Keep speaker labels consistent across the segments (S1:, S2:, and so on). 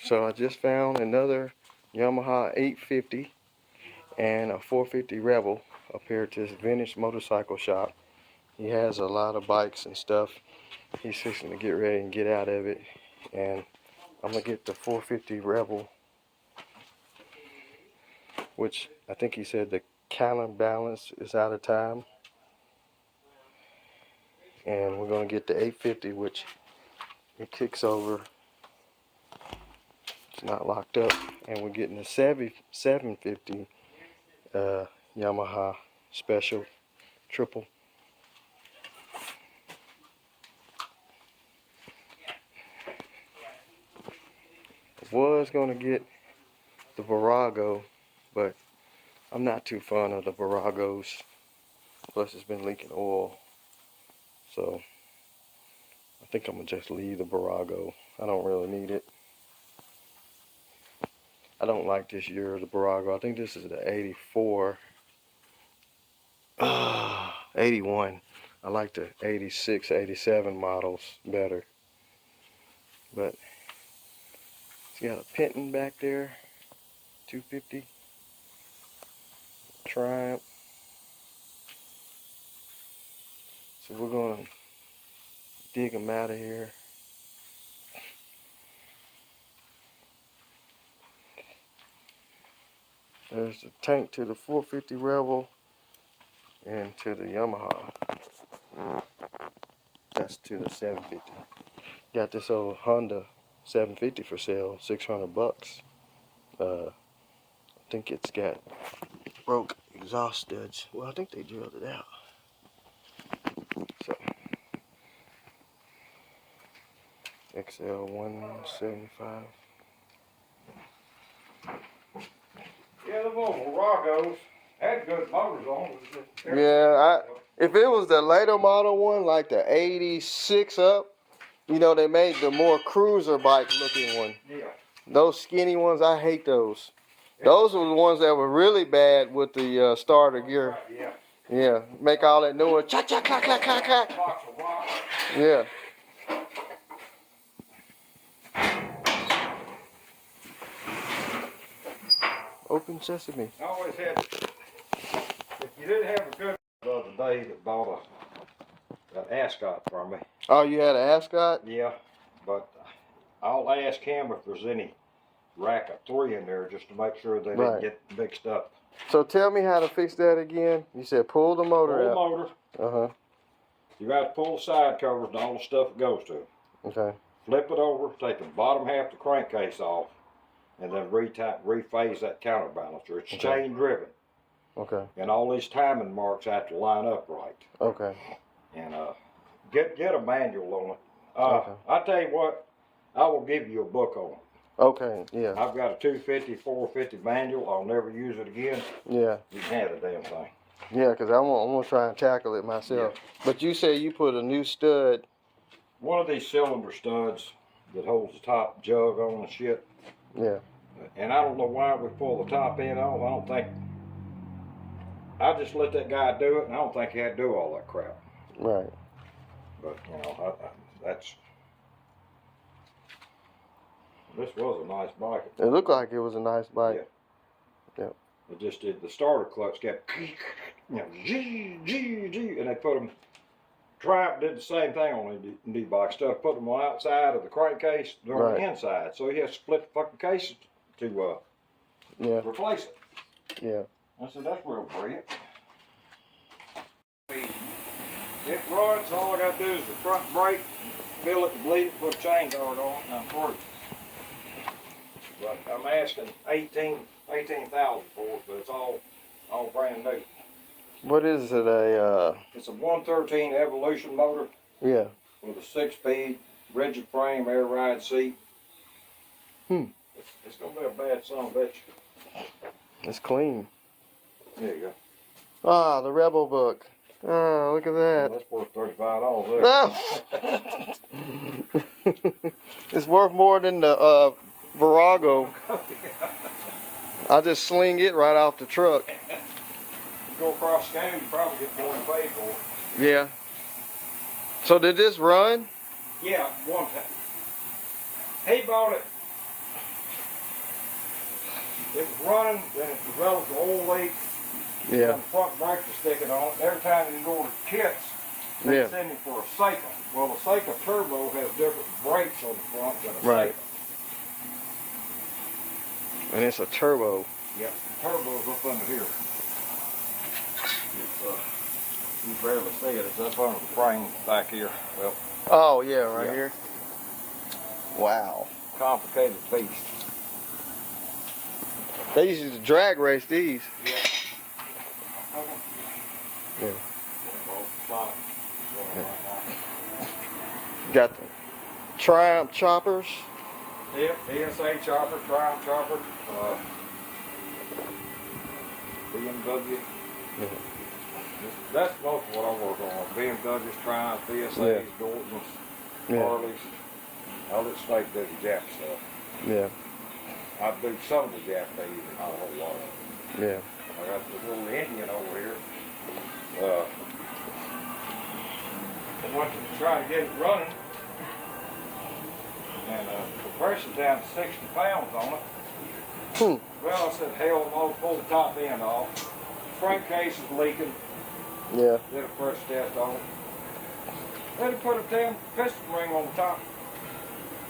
S1: So I just found another Yamaha 850 and a 450 Rebel up here at this vintage motorcycle shop. He has a lot of bikes and stuff. He's fixing to get ready and get out of it. And I'm gonna get the 450 Rebel, which I think he said the counterbalance is out of time. And we're gonna get the 850, which it kicks over. It's not locked up. And we're getting the 750 Yamaha Special Triple. Was gonna get the Virago, but I'm not too fond of the Viragos. Plus it's been leaking oil. So I think I'm gonna just leave the Virago. I don't really need it. I don't like this year of the Virago. I think this is the 84. 81. I like the 86, 87 models better. But it's got a Penton back there. 250. Triumph. So we're gonna dig them out of here. There's the tank to the 450 Rebel and to the Yamaha. That's to the 750. Got this old Honda 750 for sale, 600 bucks. I think it's got broke exhaust studs. Well, I think they drilled it out. So Esp.575.
S2: Yeah, the little Viragos had good motors on them.
S1: Yeah, if it was the later model one, like the 86 up, you know, they made the more cruiser bike looking one.
S2: Yeah.
S1: Those skinny ones, I hate those. Those were the ones that were really bad with the starter gear.
S2: Yeah.
S1: Yeah, make all that noise. Cha cha clack clack clack clack. Yeah. Open sesame.
S2: I always had. If you didn't have a good the other day that bought an ascot from me.
S1: Oh, you had an ascot?
S2: Yeah, but I'll ask him if there's any rack of 3 in there just to make sure they didn't get mixed up.
S1: So tell me how to fix that again. You said pull the motor out.
S2: Pull the motor.
S1: Uh-huh.
S2: You got to pull the side covers and all the stuff that goes to it.
S1: Okay.
S2: Flip it over, take the bottom half of the crankcase off, and then rephase that counterbalancer. It's chain driven.
S1: Okay.
S2: And all these timing marks have to line up right.
S1: Okay.
S2: And get a manual on it.
S1: Okay.
S2: I tell you what, I will give you a book on it.
S1: Okay, yeah.
S2: I've got a 250, 450 manual. I'll never use it again.
S1: Yeah.
S2: You can have the damn thing.
S1: Yeah, because I'm gonna try and tackle it myself. Yeah. But you say you put a new stud.
S2: One of these cylinder studs that holds the top jug on and shit.
S1: Yeah.
S2: And I don't know why we pull the top end off. I don't think. I just let that guy do it, and I don't think he had to do all that crap.
S1: Right.
S2: But, you know, that's. This was a nice bike.
S1: It looked like it was a nice bike.
S2: Yeah.
S1: Yep.
S2: It just did. The starter clutch kept, you know, and they put them. Triumph did the same thing on the bike stuff. Put them on the outside of the crankcase, they're on the inside. So you have to split the fucking case to replace it.
S1: Yeah.
S2: I said, that's real brilliant. It runs, all I gotta do is the front brake, fill it to bleed it, put a chain guard on it, and I'm through. But I'm asking 18,000 for it, but it's all brand new.
S1: What is it?
S2: It's a 113 Evolution motor.
S1: Yeah.
S2: With a 6-speed, rigid frame, air ride seat. It's gonna be a bad son of a bitch.
S1: It's clean.
S2: There you go.
S1: Ah, the Rebel book. Oh, look at that.
S2: That's worth $35 there.
S1: Oh. It's worth more than the Virago. I'll just sling it right off the truck.
S2: Go across the game, you probably get more than paid for it.
S1: Yeah. So did this run?
S2: Yeah, one time. He bought it It was running, then it developed an oil leak.
S1: Yeah.
S2: And the front brakes were sticking on it. Every time you order kits, they
S1: Yeah.
S2: send you for a Seiko. Well, the Seiko Turbo has different brakes on the front than a
S1: Right.
S2: Seiko.
S1: And it's a turbo.
S2: Yep, the turbo's up under here. It's, you barely see it. It's up under the frame back here. Well,
S1: Oh yeah, right
S2: Yeah.
S1: here. Wow.
S2: complicated beast.
S1: They used to drag race these.
S2: Yeah.
S1: Yeah.
S2: Sonic.
S1: Got the Triumph choppers.
S2: Yep, ESA chopper, Triumph chopper, BMW.
S1: Yeah.
S2: That's most of what I work on. BMWs, Triumphs, ESAs,
S1: Yeah.
S2: Dortons,
S1: Yeah.
S2: Harleys. I'll let Snake do the Jap stuff.
S1: Yeah.
S2: I do some of the Japanese and not a whole lot of it.
S1: Yeah.
S2: I got the little Indian over here. I went to try to get it running. And the pressure's down to 60 pounds on it. Well, I said, hell, I'll pull the top end off. Crankcase is leaking.
S1: Yeah.
S2: Did a pressure test on it. Then they put a damn piston ring on the top.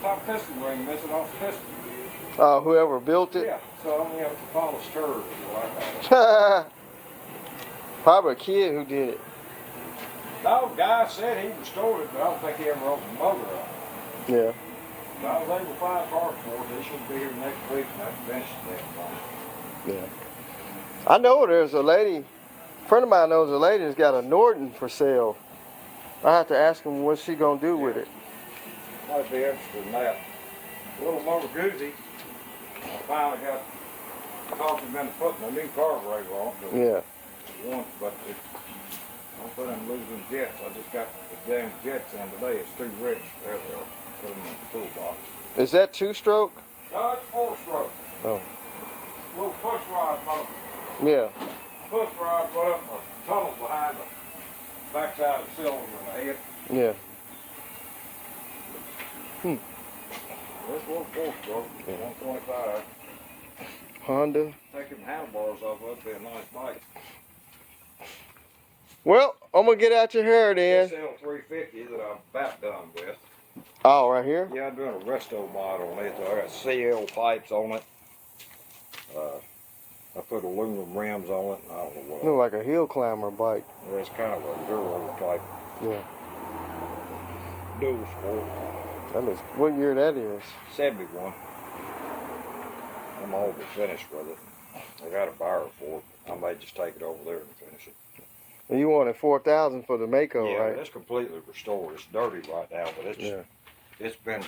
S2: Top piston ring missing off the piston.
S1: Whoever built it.
S2: Yeah, so I'm gonna have to follow stir like that.
S1: Probably a kid who did it.
S2: No, the guy said he restored it, but I don't think he ever opened the motor up.
S1: Yeah.
S2: But I was able to find parts for it. They should be here next week and I can finish the damn thing.
S1: Yeah. I know there's a lady, a friend of mine knows a lady that's got a Norton for sale. I have to ask him what's she gonna do with it.
S2: Might be interested in that. A little Motor Guzzi. I finally got talking been putting a new carburetor on.
S1: Yeah.
S2: But I'm putting losing jets. I just got the damn jets in today. It's too rich. There they are. Put them in the toolbox.
S1: Is that 2-stroke?
S2: No, it's 4-stroke.
S1: Oh.
S2: Little push rod motor.
S1: Yeah.
S2: Push rod put up a tunnel behind the backside of the cylinder in the head.
S1: Yeah.
S2: This little 4-stroke, 125.
S1: Honda.
S2: Taking the handlebars off of it would be a nice bike.
S1: Well, I'm gonna get out your hair then.
S2: This L350 that I'm about done with.
S1: Oh, right here?
S2: Yeah, I'm doing a resto mod on it. I got CL pipes on it. I put aluminum rims on it. And I don't know what.
S1: Look like a hill climber bike.
S2: It's kind of a Duro type
S1: Yeah.
S2: dual sport.
S1: That looks, what year that is?
S2: 71. I'm almost finished with it. I got a buyer for it. I may just take it over there and finish it.
S1: And you wanted 4,000 for the Mako,
S2: Yeah,
S1: right?
S2: it's completely restored. It's dirty right now, but it's been,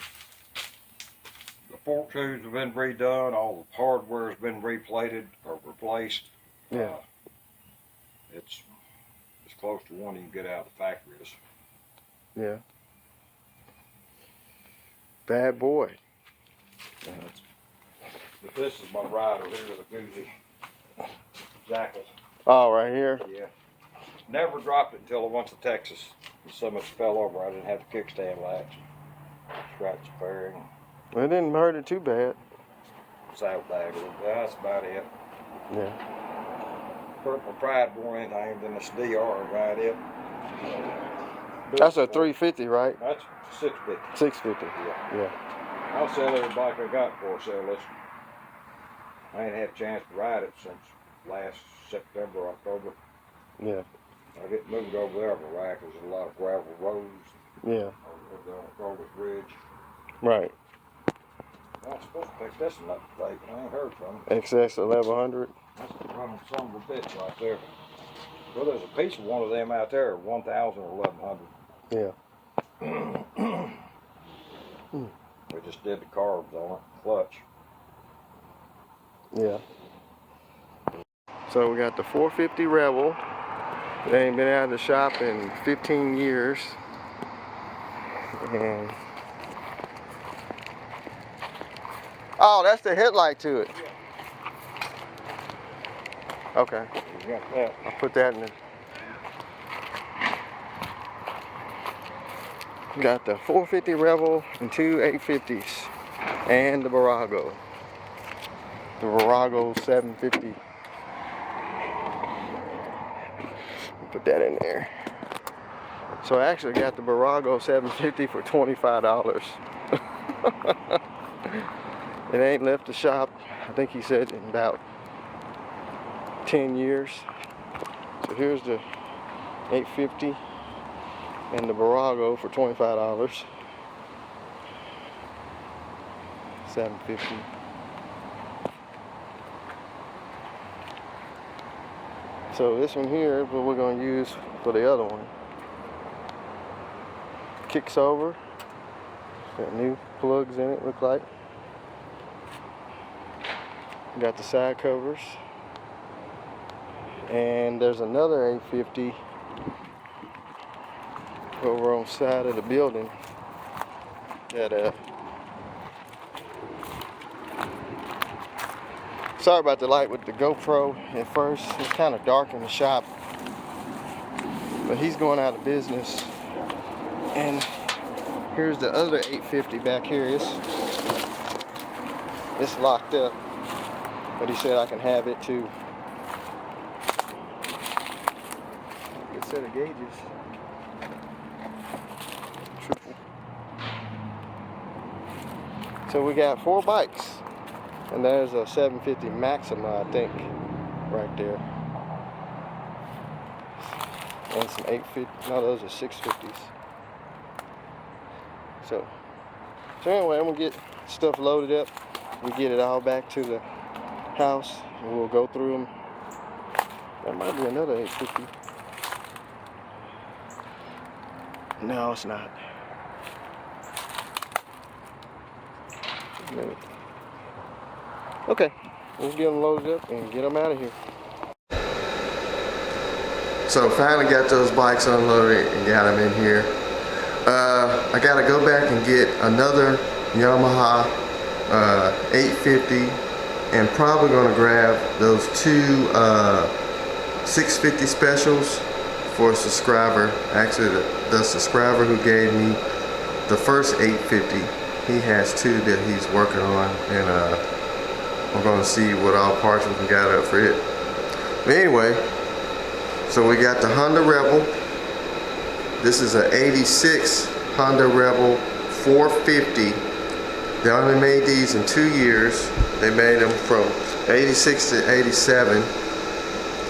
S2: the fork tubes have been redone, all the hardware has been replated or replaced.
S1: Yeah.
S2: It's close to one you can get out of the factories.
S1: Yeah. Bad boy.
S2: But this is my rider here, the Guzzi Jackal.
S1: Oh, right here?
S2: Yeah. Never dropped it until I went to Texas. So much fell over, I didn't have the kickstand latch. Scratched the fairing.
S1: It didn't hurt it too bad.
S2: Saddlebag. That's about it.
S1: Yeah.
S2: Hurt my pride more than anything than this DR, right? It.
S1: That's a 350, right?
S2: That's 650.
S1: 650. Yeah.
S2: I'll sell every bike I got before I sell this. I ain't had a chance to ride it since last September, October.
S1: Yeah.
S2: I get moved over there on the rack. There's a lot of gravel roads.
S1: Yeah.
S2: Over there on Carter's Ridge.
S1: Right.
S2: I was supposed to pick this one up today, but I ain't heard from him.
S1: XS 1100.
S2: That's running some of the bitch right there. Well, there's a piece of one of them out there, 1,000 or 1,100.
S1: Yeah.
S2: We just did the carbs on it, clutch.
S1: Yeah. So we got the 450 Rebel. It ain't been out of the shop in 15 years. And oh, that's the headlight to it. Okay.
S2: You got that.
S1: I'll put that in. Got the 450 Rebel and two 850s and the Virago. the Virago 750. Put that in there. So I actually got the Virago 750 for $25. It ain't left the shop, I think he said, in about 10 years. So here's the 850 and the Virago for $25. 750. So this one here is what we're going to use for the other one. Kicks over. Got new plugs in it, look like. Got the side covers. And there's another 850 over on the side of the building that sorry about the light with the GoPro at first. It's kind of dark in the shop, but he's going out of business. And here's the other 850 back here. It's locked up, but he said I can have it too. Good set of gauges. Triple. So we got 4 bikes. And there's a 750 Maxima, I think, right there. And some 850, no, those are 650s. So anyway, I'm gonna get stuff loaded up. We get it all back to the house, and we'll go through them. That might be another 850. No, it's not. Just a minute. Okay, let's get them loaded up and get them out of here. So finally got those bikes unloaded and got them in here. I gotta go back and get another Yamaha 850 and probably gonna grab those 2 650 specials for a subscriber. Actually, the subscriber who gave me the first 850, he has 2 that he's working on, and we're gonna see what all parts we can gather up for it. But anyway, so we got the Honda Rebel. This is an 86 Honda Rebel 450. They only made these in 2 years. They made them from 86 to 87.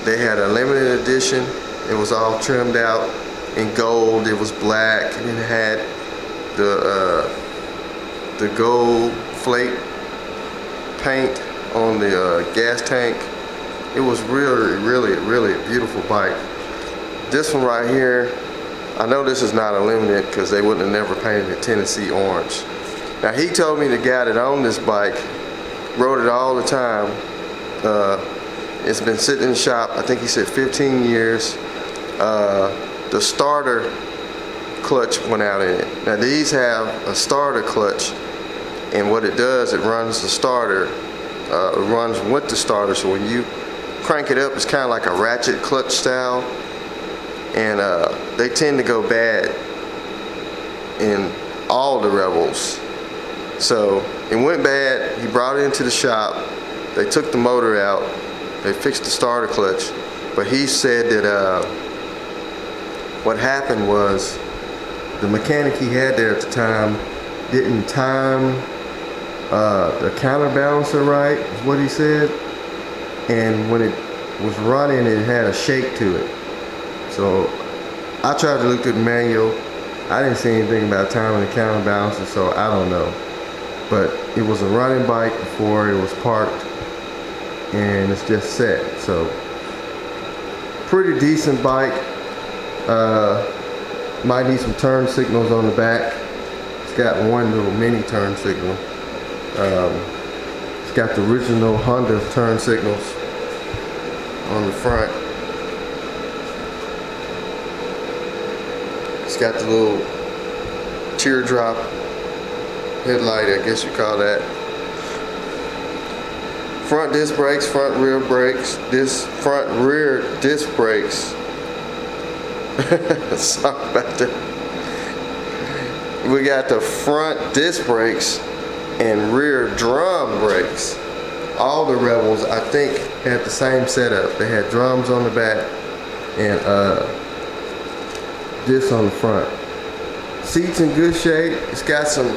S1: They had a limited edition. It was all trimmed out in gold. It was black, and it had the gold flake paint on the gas tank. It was really a beautiful bike. This one right here, I know this is not a limited because they wouldn't have never painted it Tennessee orange. Now he told me the guy that owned this bike rode it all the time. It's been sitting in the shop, I think he said 15 years. The starter clutch went out in it. Now these have a starter clutch, and what it does, it runs the starter, runs with the starter, so when you crank it up, it's kind of like a ratchet clutch style, and they tend to go bad in all the Rebels. So it went bad. He brought it into the shop. They took the motor out. They fixed the starter clutch, but he said that what happened was the mechanic he had there at the time didn't time the counterbalancer right, is what he said, and when it was running, it had a shake to it. So I tried to look through the manual. I didn't see anything about timing the counterbalancer, so I don't know. But it was a running bike before it was parked, and it's just set. So pretty decent bike. Might need some turn signals on the back. It's got one little mini turn signal. It's got the original Honda turn signals on the front. It's got the little teardrop headlight, I guess you call that. Front disc brakes, front rear brakes, front rear disc brakes. Sorry about that. We got the front disc brakes and rear drum brakes all the Rebels, I think, had the same setup. They had drums on the back and this on the front. Seats in good shape. It's got some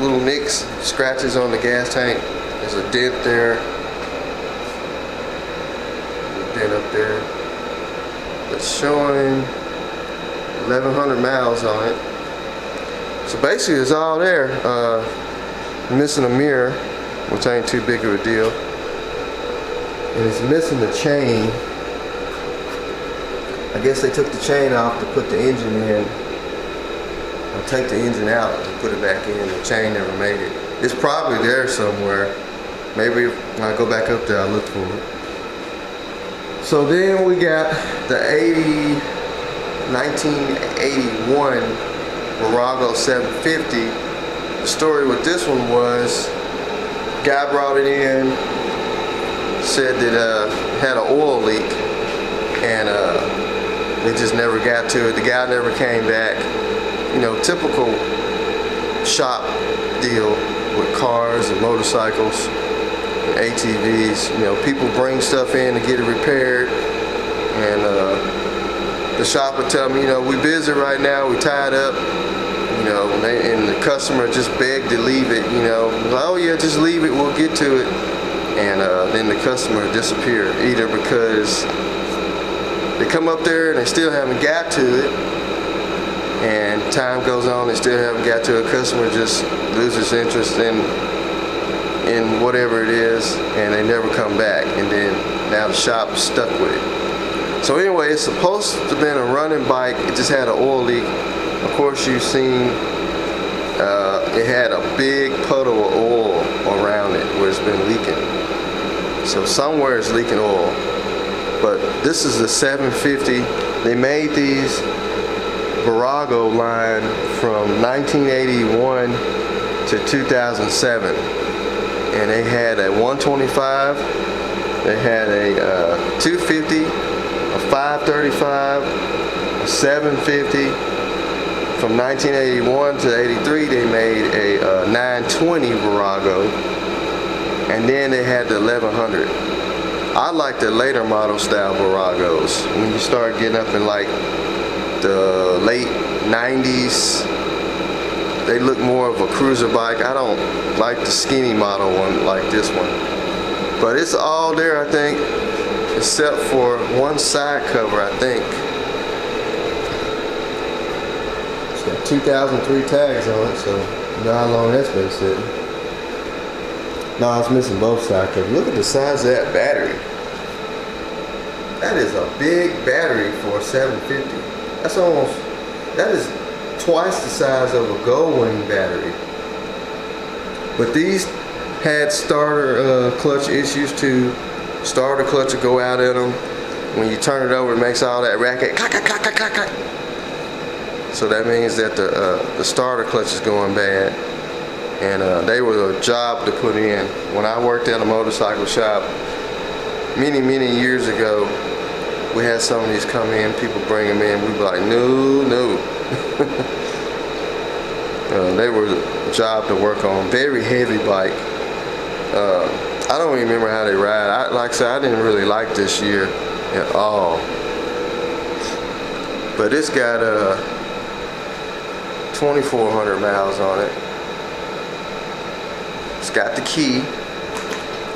S1: little nicks, scratches on the gas tank. There's a dent there. A dent up there. It's showing 1,100 miles on it. So basically it's all there. Missing a mirror, which ain't too big of a deal. And it's missing the chain. I guess they took the chain off to put the engine in. Or take the engine out and put it back in. The chain never made it. It's probably there somewhere. Maybe when I go back up there, I'll look for it. So then we got the 1981 Virago 750. The story with this one was, guy brought it in, said that had an oil leak, and they just never got to it. The guy never came back. You know, typical shop deal with cars and motorcycles and ATVs. You know, people bring stuff in to get it repaired, and the shop would tell me, you know, we busy right now, we tied up. You know, and the customer just begged to leave it, you know. Like, oh yeah, just leave it, we'll get to it. And then the customer disappeared, either because they come up there and they still haven't got to it, and time goes on, they still haven't got to it. Customer just loses interest in whatever it is, and they never come back. And then now the shop is stuck with it. So anyway, it's supposed to have been a running bike. It just had an oil leak. Of course, you've seen it had a big puddle of oil around it where it's been leaking. So somewhere it's leaking oil. But this is the 750. They made these Virago line from 1981 to 2007. And they had a 125, they had a 250, a 535, a 750. From 1981 to 83, they made a 920 Virago, and then they had the 1100. I like the later model style Viragos. When you start getting up in like the late 90s, they look more of a cruiser bike. I don't like the skinny model one like this one. But it's all there, I think, except for one side cover, I think. Got 2003 tags on it, so you know how long that's been sitting. No, it's missing both side covers. Look at the size of that battery. That is a big battery for a 750. That is twice the size of a Goldwing battery. But these had starter clutch issues too. Starter clutch will go out in them. When you turn it over, it makes all that racket. Clack, clack, clack, clack, clack, clack. So that means that the starter clutch is going bad, and they were a job to put in. When I worked at a motorcycle shop many years ago, we had some of these come in, people bring them in, we'd be like, no. They were a job to work on. Very heavy bike. I don't even remember how they ride. Like I said, I didn't really like this year at all. But it's got 2,400 miles on it. It's got the key,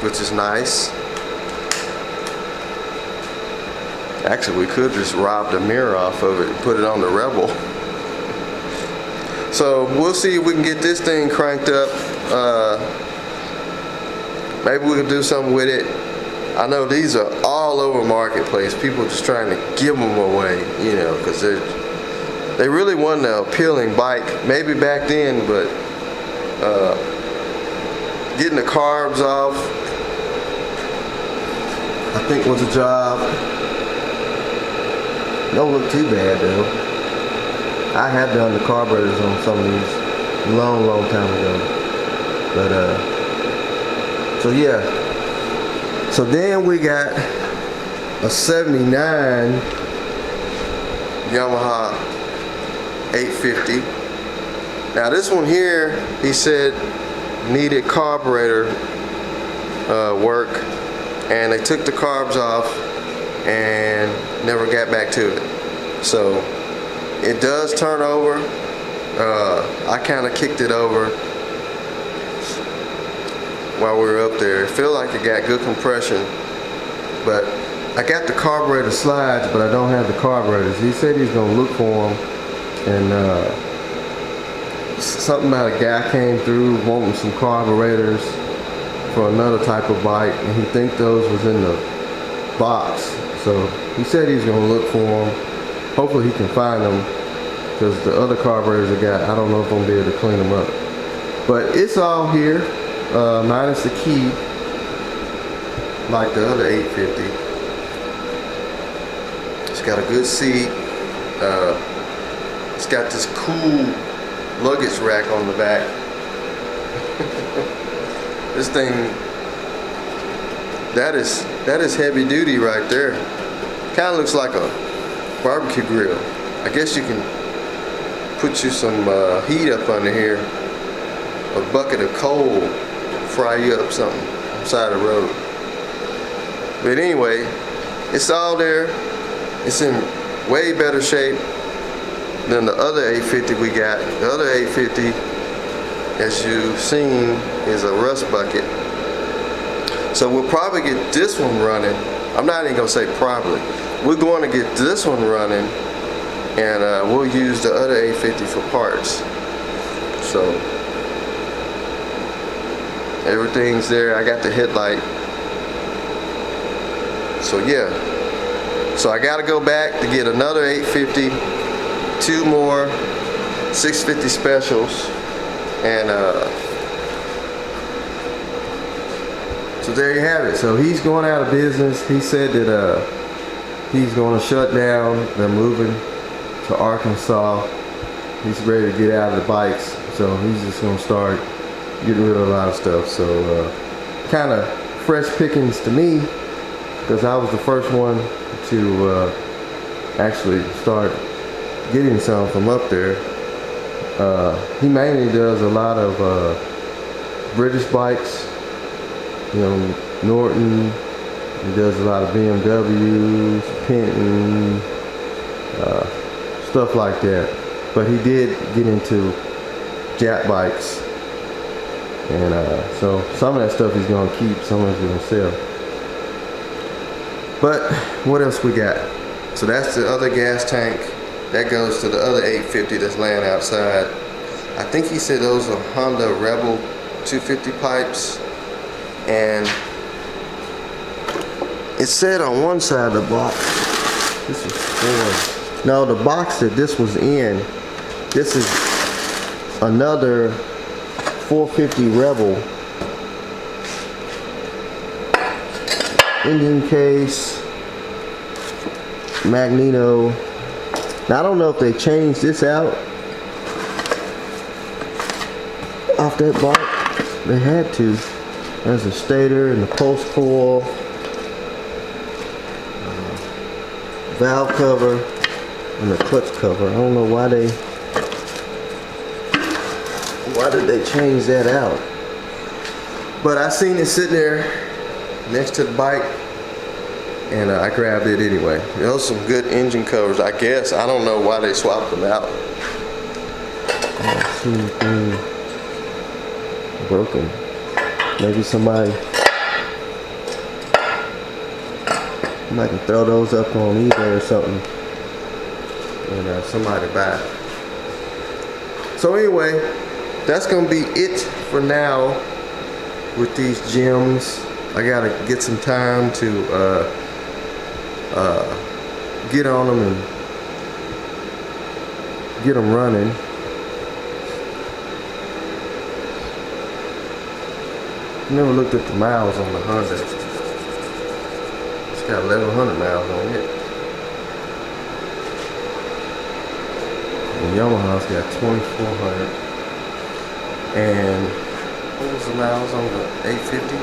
S1: which is nice. Actually, we could just rob the mirror off of it and put it on the Rebel. So we'll see if we can get this thing cranked up. Maybe we can do something with it. I know these are all over Marketplace. People just trying to give them away, you know, because they really wasn't an appealing bike. Maybe back then, but getting the carbs off, I think was a job. Don't look too bad though. I have done the carburetors on some of these long time ago. But so yeah. So then we got a 79 Yamaha 850. Now this one here, he said needed carburetor work, and they took the carbs off and never got back to it. So it does turn over. I kind of kicked it over while we were up there. It felt like it got good compression, but I got the carburetor slides, but I don't have the carburetors. He said he's gonna look for them, and something about a guy came through wanting some carburetors for another type of bike, and he think those was in the box. So he said he's gonna look for them. Hopefully he can find them, because the other carburetors I got, I don't know if I'm gonna be able to clean them up. But it's all here, minus the key, like the other 850. It's got a good seat. It's got this cool luggage rack on the back. This thing, that is heavy duty right there. Kind of looks like a barbecue grill. I guess you can put you some heat up under here. A bucket of coal, fry you up something on the side of the road. But anyway, it's all there. It's in way better shape than the other 850 we got. The other 850, as you've seen, is a rust bucket. So we'll probably get this one running. I'm not even gonna say probably. We're going to get this one running, and we'll use the other 850 for parts. So everything's there. I got the headlight. So yeah. So I gotta go back to get another 850, 2 more 650 specials, and so there you have it. So he's going out of business. He said that he's going to shut down. They're moving to Arkansas. He's ready to get out of the bikes, so he's just going to start getting rid of a lot of stuff. So kind of fresh pickings to me, because I was the first one to actually start getting some from up there. He mainly does a lot of British bikes, you know, Norton. He does a lot of BMWs, Penton, stuff like that. But he did get into Jap bikes, and so some of that stuff he's gonna keep, some of it's gonna sell. But what else we got? So that's the other gas tank. That goes to the other 850 that's laying outside. I think he said those are Honda Rebel 250 pipes. And it said on one side of the box, this is for, no, the box that this was in, this is another 450 Rebel. Engine case, magneto. Now I don't know if they changed this out off that bike. They had to. There's a stator and the post coil, valve cover, and the clutch cover. I don't know why did they change that out. But I seen it sitting there next to the bike, and I grabbed it anyway. Those are some good engine covers, I guess. I don't know why they swapped them out. I don't see anything broken. Maybe somebody can throw those up on eBay or something, and somebody buy it. So anyway, that's gonna be it for now with these gems. I gotta get some time to get on them and get them running. Never looked at the miles on the Honda. It's got 1,100 miles on it. The Yamaha's got 2,400. And what was the miles on the 850?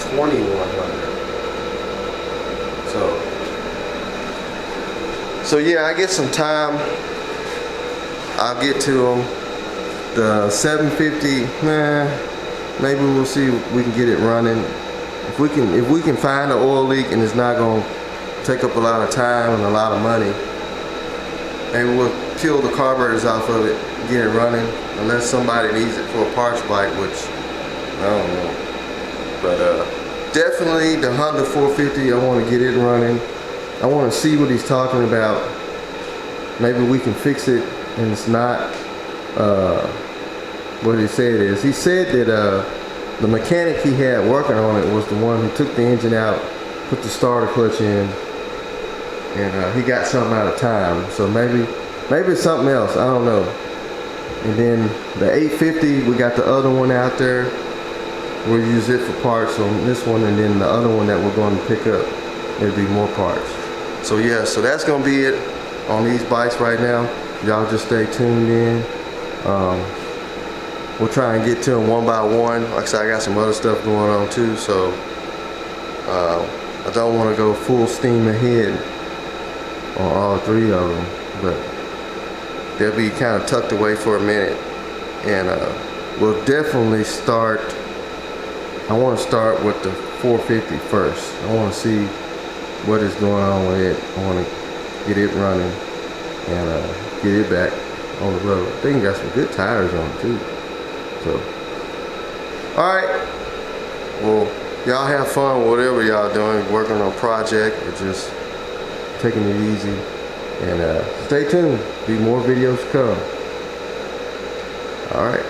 S1: 2,100. So yeah, I get some time. I'll get to them. The 750, maybe we'll see if we can get it running. If we can find an oil leak and it's not gonna take up a lot of time and a lot of money, maybe we'll peel the carburetors off of it, get it running, unless somebody needs it for a parts bike, which I don't know. But definitely the Honda 450, I want to get it running. I want to see what he's talking about. Maybe we can fix it and it's not what he said it is. He said that the mechanic he had working on it was the one who took the engine out, put the starter clutch in, and he got something out of time. So maybe it's something else, I don't know. And then the 850, we got the other one out there. We'll use it for parts on this one, and then the other one that we're going to pick up, there'll be more parts. So yeah, so that's gonna be it on these bikes right now. Y'all just stay tuned in. We'll try and get to them one by one. Like I said, I got some other stuff going on too, so I don't want to go full steam ahead on all three of them, but they'll be kind of tucked away for a minute, and we'll definitely start. I want to start with the 450 first. I want to see what is going on with it. I want to get it running and get it back on the road. I think it got some good tires on it too. So, alright, well, y'all have fun whatever y'all doing, working on a project or just taking it easy, and stay tuned, be more videos to come. Alright.